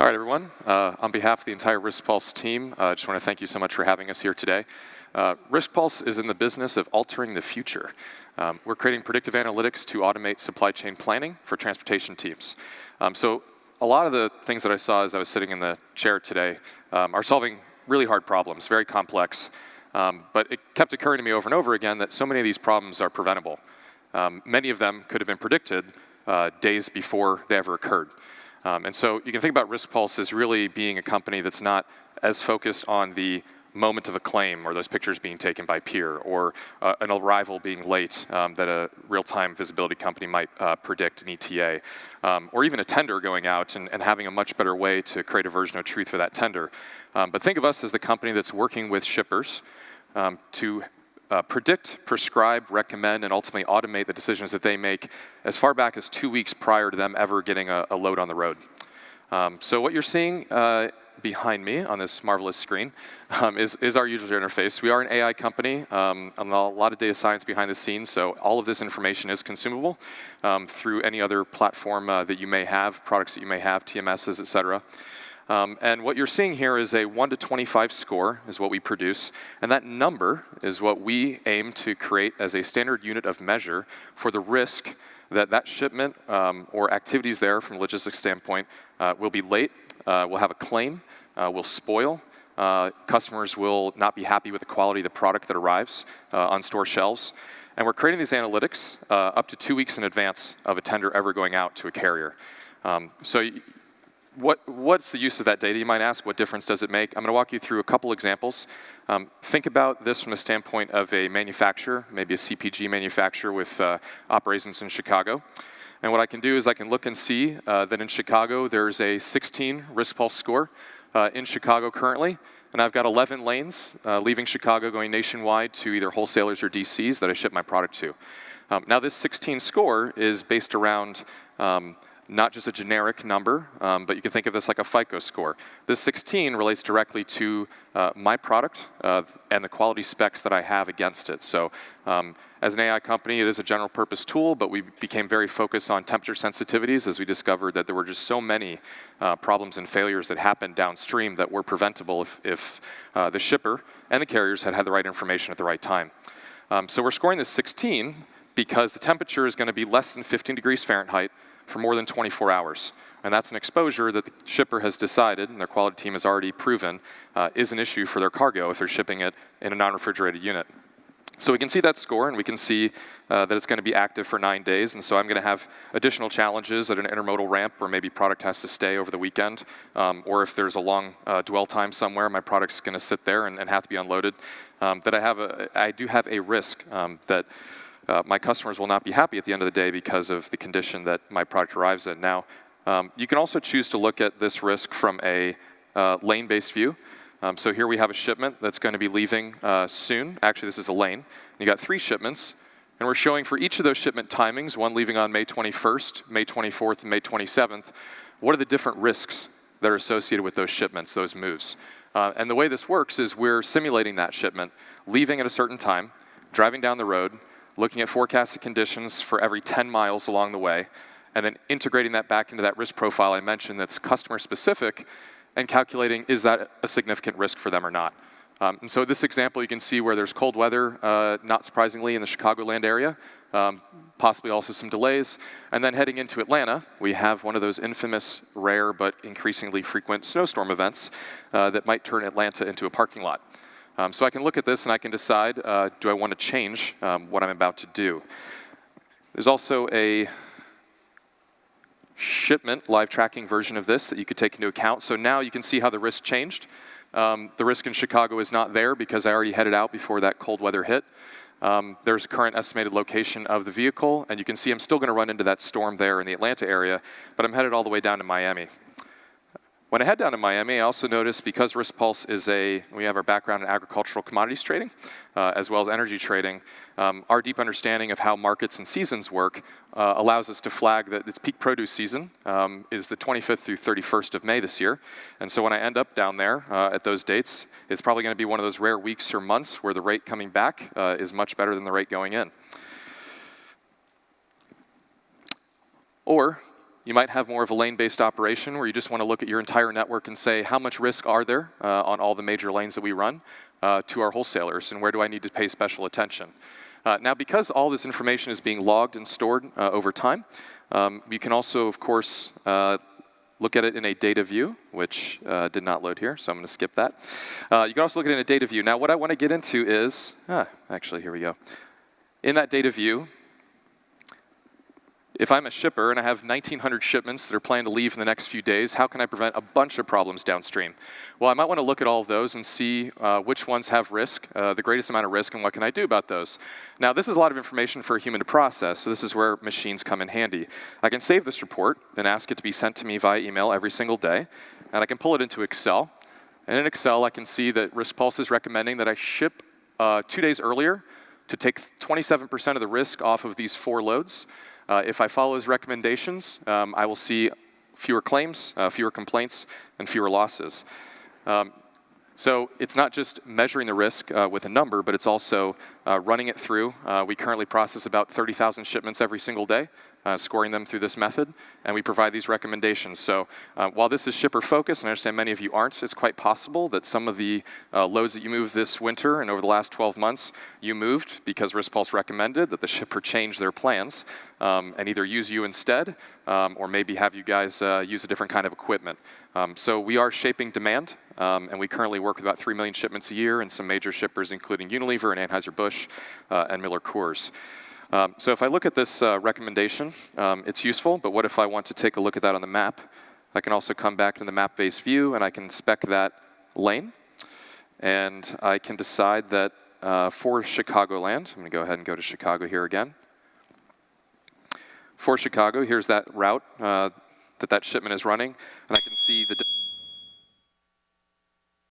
All right, everyone. On behalf of the entire Riskpulse team, I just want to thank you so much for having us here today. Riskpulse is in the business of altering the future. We're creating predictive analytics to automate supply chain planning for transportation teams. So a lot of the things that I saw as I was sitting in the chair today are solving really hard problems, very complex. But it kept occurring to me over and over again that so many of these problems are preventable. Many of them could have been predicted days before they ever occurred. And so you can think about Riskpulse as really being a company that's not as focused on the moment of a claim or those pictures being taken by peer or an arrival being late that a real-time visibility company might predict an ETA, or even a tender going out and having a much better way to create a version of truth for that tender. But think of us as the company that's working with shippers to predict, prescribe, recommend, and ultimately automate the decisions that they make as far back as 2 weeks prior to them ever getting a load on the road. So what you're seeing behind me on this marvelous screen is our user interface. We are an AI company, a lot of data science behind the scenes, so all of this information is consumable through any other platform that you may have, products that you may have, TMSs, et cetera. And what you're seeing here is a 1 to 25 score is what we produce, and that number is what we aim to create as a standard unit of measure for the risk that that shipment or activities there from a logistics standpoint will be late, will have a claim, will spoil, customers will not be happy with the quality of the product that arrives on store shelves. And we're creating these analytics up to 2 weeks in advance of a tender ever going out to a carrier. What's the use of that data, you might ask? What difference does it make? I'm going to walk you through a couple examples. Think about this from the standpoint of a manufacturer, maybe a CPG manufacturer with operations in Chicago. And what I can do is I can look and see that in Chicago there's a 16 Riskpulse score in Chicago currently. And I've got 11 lanes leaving Chicago going nationwide to either wholesalers or DCs that I ship my product to. Now this 16 score is based around not just a generic number, but you can think of this like a FICO score. This 16 relates directly to my product and the quality specs that I have against it. So as an AI company, it is a general purpose tool, but we became very focused on temperature sensitivities as we discovered that there were just so many problems and failures that happened downstream that were preventable if the shipper and the carriers had the right information at the right time. So we're scoring this 16 because the temperature is going to be less than 15 degrees Fahrenheit for more than 24 hours. And that's an exposure that the shipper has decided, and their quality team has already proven, is an issue for their cargo if they're shipping it in a non-refrigerated unit. So we can see that score, and we can see that it's going to be active for 9 days. And so I'm going to have additional challenges at an intermodal ramp where maybe product has to stay over the weekend, or if there's a long dwell time somewhere, my product's going to sit there and have to be unloaded. I do have a risk that my customers will not be happy at the end of the day because of the condition that my product arrives in. Now, you can also choose to look at this risk from a lane-based view. So here we have a shipment that's going to be leaving soon. Actually, this is a lane. You got 3 shipments, and we're showing for each of those shipment timings, one leaving on May 21st, May 24th, and May 27th, what are the different risks that are associated with those shipments, those moves. And the way this works is we're simulating that shipment, leaving at a certain time, driving down the road, looking at forecasted conditions for every 10 miles along the way, and then integrating that back into that risk profile I mentioned that's customer specific, and calculating is that a significant risk for them or not. And so this example, you can see where there's cold weather, not surprisingly, in the Chicagoland area, possibly also some delays. And then heading into Atlanta, we have one of those infamous, rare, but increasingly frequent snowstorm events that might turn Atlanta into a parking lot. So I can look at this and I can decide, do I want to change what I'm about to do? There's also a shipment live tracking version of this that you could take into account. So now you can see how the risk changed. The risk in Chicago is not there because I already headed out before that cold weather hit. There's a current estimated location of the vehicle, and you can see I'm still going to run into that storm there in the Atlanta area, but I'm headed all the way down to Miami. When I head down to Miami, I also notice because Riskpulse we have our background in agricultural commodities trading, as well as energy trading, our deep understanding of how markets and seasons work allows us to flag that its peak produce season is the 25th through 31st of May this year. And so when I end up down there at those dates, it's probably going to be one of those rare weeks or months where the rate coming back is much better than the rate going in. Or you might have more of a lane-based operation where you just want to look at your entire network and say, how much risk are there on all the major lanes that we run to our wholesalers, and where do I need to pay special attention? Now, because all this information is being logged and stored over time, you can also, of course, look at it in a data view, which did not load here, so I'm going to skip that. You can also look at it in a data view. Now, what I want to get into is, actually, here we go. In that data view, if I'm a shipper and I have 1,900 shipments that are planned to leave in the next few days, how can I prevent a bunch of problems downstream? Well, I might want to look at all of those and see which ones have risk, the greatest amount of risk, and what can I do about those. Now, this is a lot of information for a human to process, so this is where machines come in handy. I can save this report and ask it to be sent to me via email every single day, and I can pull it into Excel. And in Excel, I can see that Riskpulse is recommending that I ship 2 days earlier to take 27% of the risk off of these 4 loads. If I follow his recommendations, I will see fewer claims, fewer complaints, and fewer losses. So it's not just measuring the risk with a number, but it's also running it through. We currently process about 30,000 shipments every single day, scoring them through this method, and we provide these recommendations. So while this is shipper focused, and I understand many of you aren't, it's quite possible that some of the loads that you moved this winter and over the last 12 months, you moved because Riskpulse recommended that the shipper change their plans and either use you instead or maybe have you guys use a different kind of equipment. So we are shaping demand, and we currently work with about 3 million shipments a year and some major shippers including Unilever and Anheuser-Busch and Miller Coors. So if I look at this recommendation, it's useful, but what if I want to take a look at that on the map? I can also come back to the map-based view, and I can spec that lane. And I can decide that for Chicagoland, I'm going to go ahead and go to Chicago here again. For Chicago, here's that route that shipment is running, and I can see the